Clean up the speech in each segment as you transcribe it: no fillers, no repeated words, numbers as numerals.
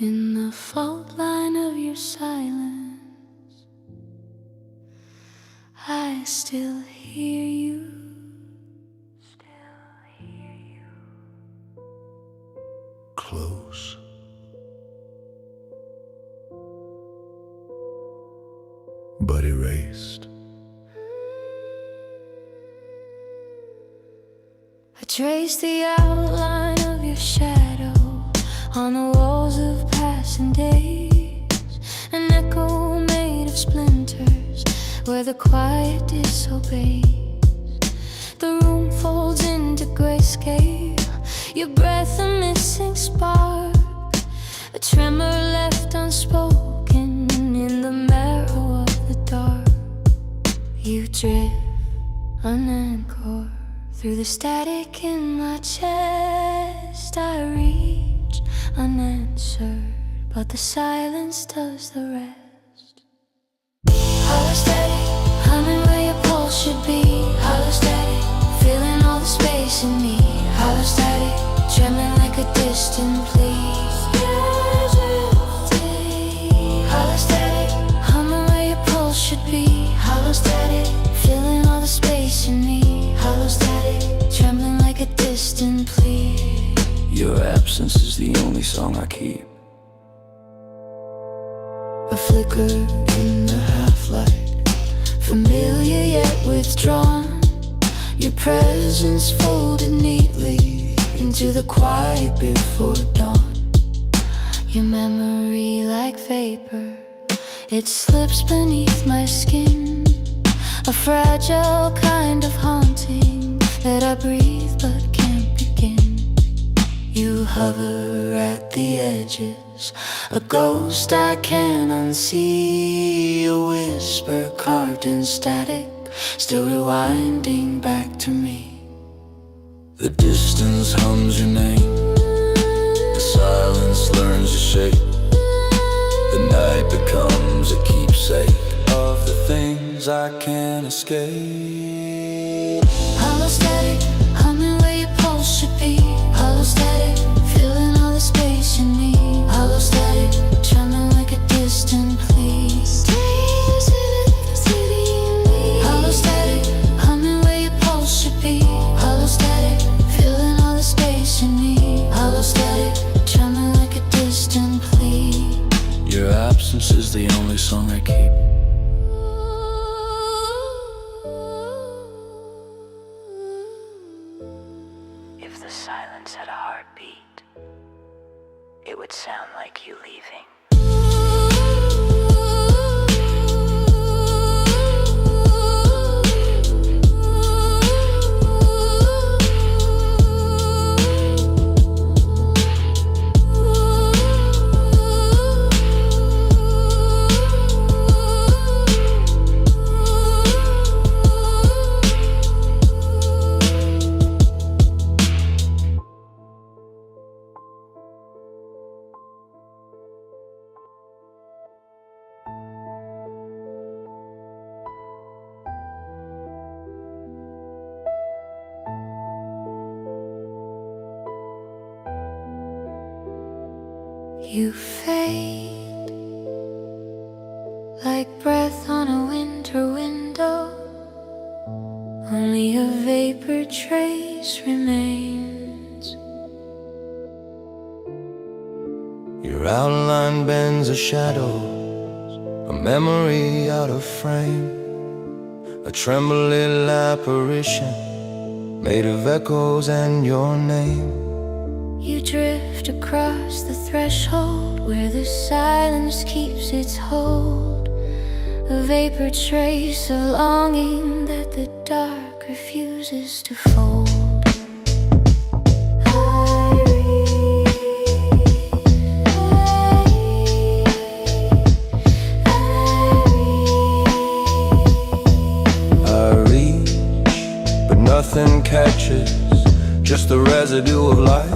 In the fault line of your silence, I still hear you. Close. But erased. I trace the outline of your shadow on the walls of passing days, an echo made of splinters where the quiet disobeys. The room folds into grayscale, your breath a missing spark, a tremor left unspoken in the marrow of the dark. You drift unanchored through the static in my chest. I reach unanswered, but the silence does the rest. Hollow static, humming where your pulse should be. Hollow static, feeling all the space in me. Hollow static, trembling like a distant plea. Hollow static, humming where your pulse should be. Hollow static, feeling all the space in me. Hollow static, trembling like a distant plea. Your absence is the only song I keep. A flicker in the half-light, familiar yet withdrawn. Your presence folded neatly into the quiet before dawn. Your memory like vapor, it slips beneath my skin, a fragile kind of haunting that I breathe but can't begin. You hover at the edges, a ghost I can't unsee, a whisper carved in static, still rewinding back to me. The distance hums your name, the silence learns to shake. The night becomes a keepsake of the things I can't escape. Hollow static, humming where your pulse should be. Hollow static, feeling all the space in me. Hollow static, trembling like a distant plea. Hollow static, humming where your pulse should be. Hollow static, feeling all the space in me. Hollow static, trembling like a distant plea. Your absence is the only song I keep. If the silence had a heartbeat, it would sound like you leaving. You fade like breath on a winter window. Only a vapor trace remains. Your outline bends a shadow, a memory out of frame, a trembling apparition made of echoes and your name. You drift across the threshold where the silence keeps its hold, a vapor trace of longing that the dark refuses to fold. I reach, but nothing catches, just the residue of life.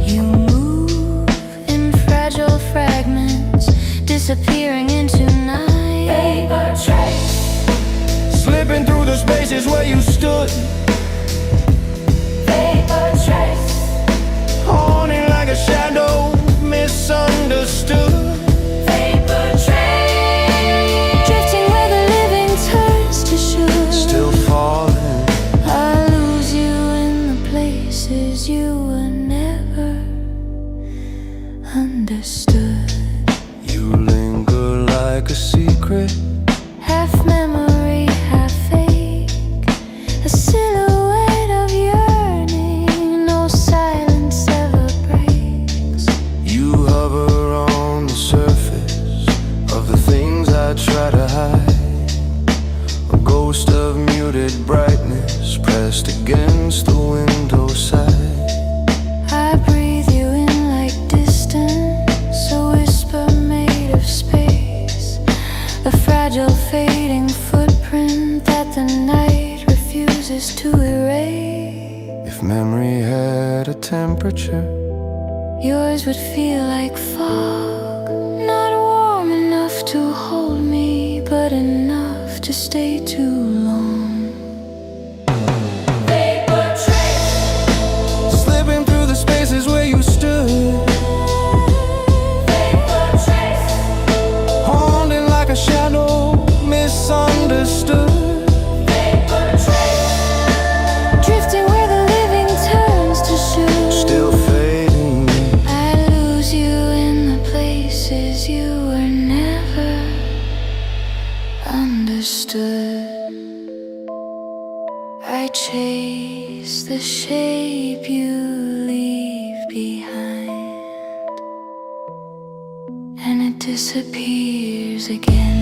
You move in fragile fragments, disappearing into night. Vapor trace, Slipping through the spaces where you stood. vapor trace, Haunting like a shadow, miss misunderstood. Vapor train, drifting where the living turns to should. Still falling. I lose you in the places you were never understood. You linger like a secret, Half memory, half fake, a silhouette of yearning, no silence ever breaks. you hover on the surface of the things I try to hide. A ghost of muted brightness pressed against the window side. I breathe you in like distance, a whisper made of space, a fragile fading footprint that the night refuses to erase. If memory had a temperature, Yours would feel like fog, not warm enough to hold me, but enough to stay too long. Vapor trace, slipping through the spaces where you stood, vapor trace, haunting like a shadow misunderstood. vapor trace, drifting where the living turns to should. Still fading. I lose you in the places you were never understood. I chase the shape you leave behind, and it disappears again.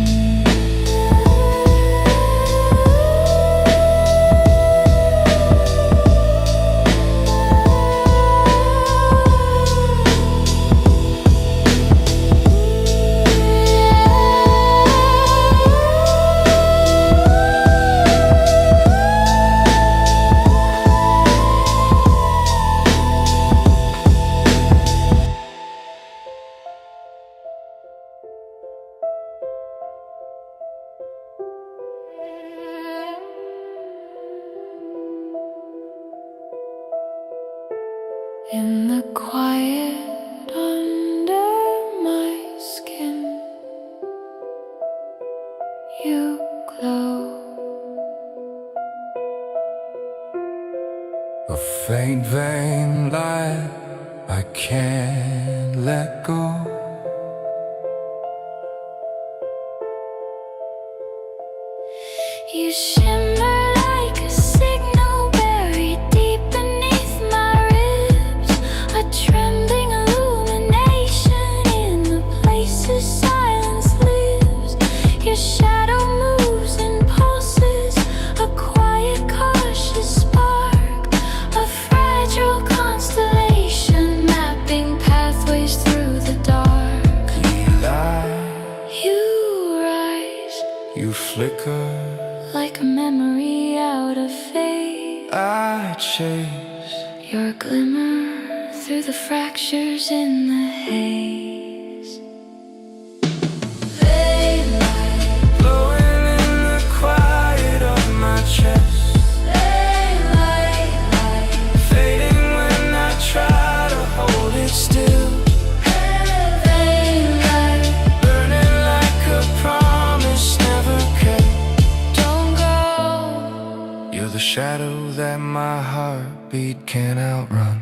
In the quiet under my skin, you glow. A faint vain light I can't let go. You shimmer like a signal buried deep beneath my ribs, a trembling illumination in the places silence lives. Your shadow moves and pulses, a quiet, cautious spark, a fragile constellation mapping pathways through the dark. You lie, You rise you flicker, like a memory out of fate. I chase. Your glimmer through the fractures in the haze. Daylight, Blowing in the quiet of my chest, daylight, fading when I try to hold it still, daylight. burning like a promise never kept. Don't go. You're the shadow that my heartbeat can't outrun,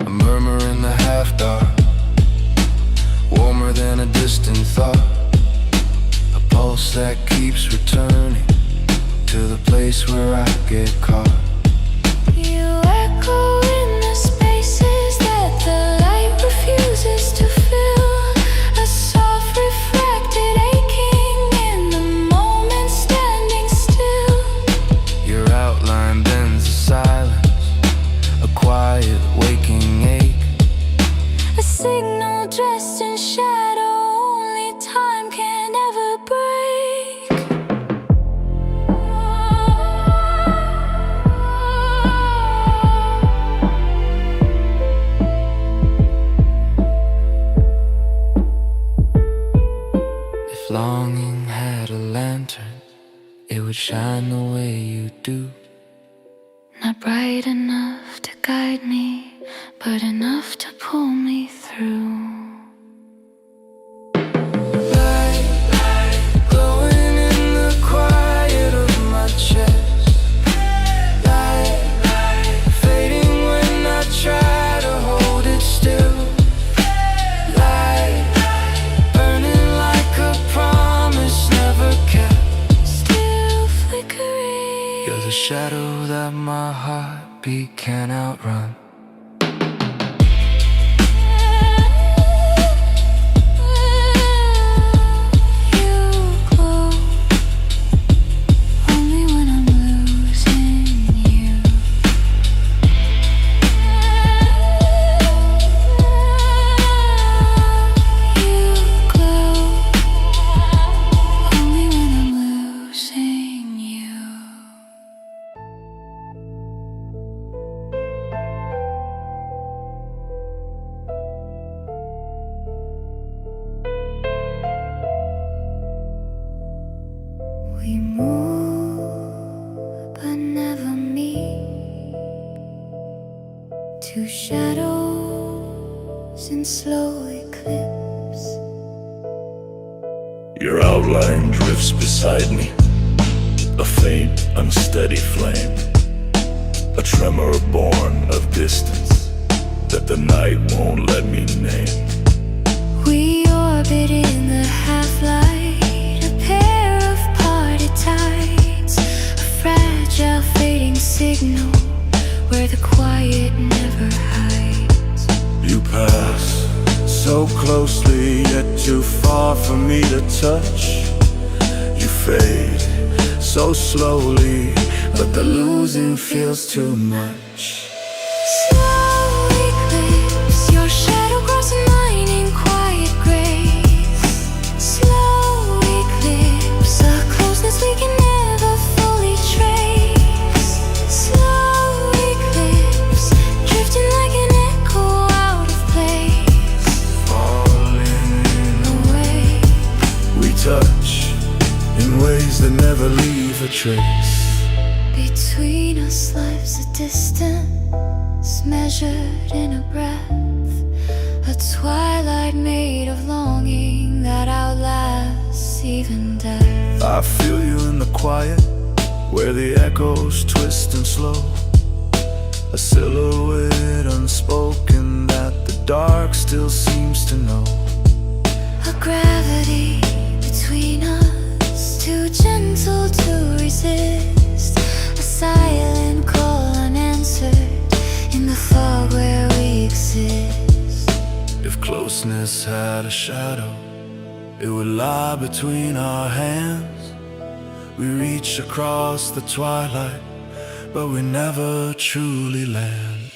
a murmur in the half-dark, warmer than a distant thought, a pulse that keeps returning to the place where I get caught. You echo in the spaces that the light refuses to fill, a soft refracted aching in the moment standing still. Your outline bends the silence, a quiet waking ache. A signal dressed in shadow only time can ever break. If longing had a lantern, it would shine the way you do. Not bright enough to guide me, but enough to pull me through. shadow that my heartbeat can't outrun. We move but never meet, two shadows in slow eclipse. Your outline drifts beside me, a faint, unsteady flame, a tremor born of distance that the night won't let me name. We orbit in the half-light, a pair of parted tides, a fragile fading signal where the quiet never hides. You pass so closely, yet too far for me to touch. You fade so slowly, but the losing feels too much. Slow eclipse, your shadow crossing mine in quiet grace. Slow eclipse, a closeness we can never fully trace. Slow eclipse, drifting like an echo out of place. Falling Away, we touch in ways that never leave a trace. between us lies a distance measured in a breath, a twilight made of longing that outlasts even death. I feel you in the quiet, where the echoes twist and slow, a silhouette unspoken that the dark still seems to know. A gravity between us, too gentle to resist, a silent call unanswered in the fog where we exist. If closeness had a shadow, it would lie between our hands. We reach across the twilight, but we never truly land.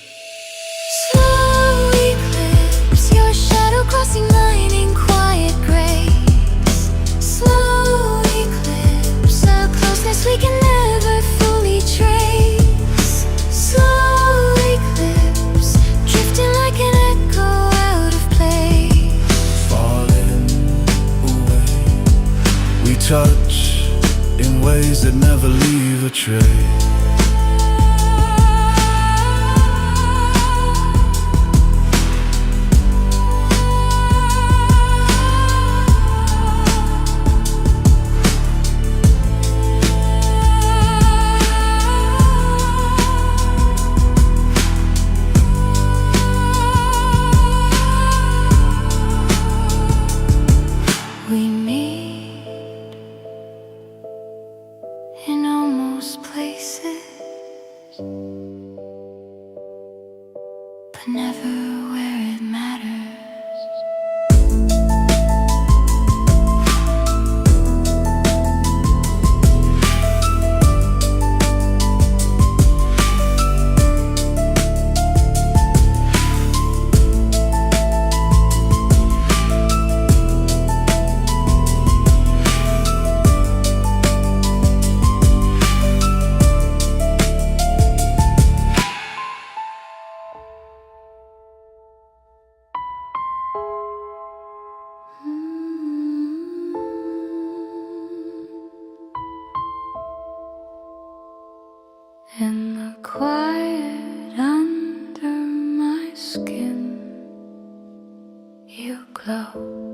Slow eclipse, your shadow crossing mine in quiet grace. Slow eclipse, a closeness we can never fully trace. Slow eclipse, drifting like an echo out of place. Falling away, we touch in ways that never leave a trace. We meet in almost places, but never where it matters. In the quiet under my skin, you glow.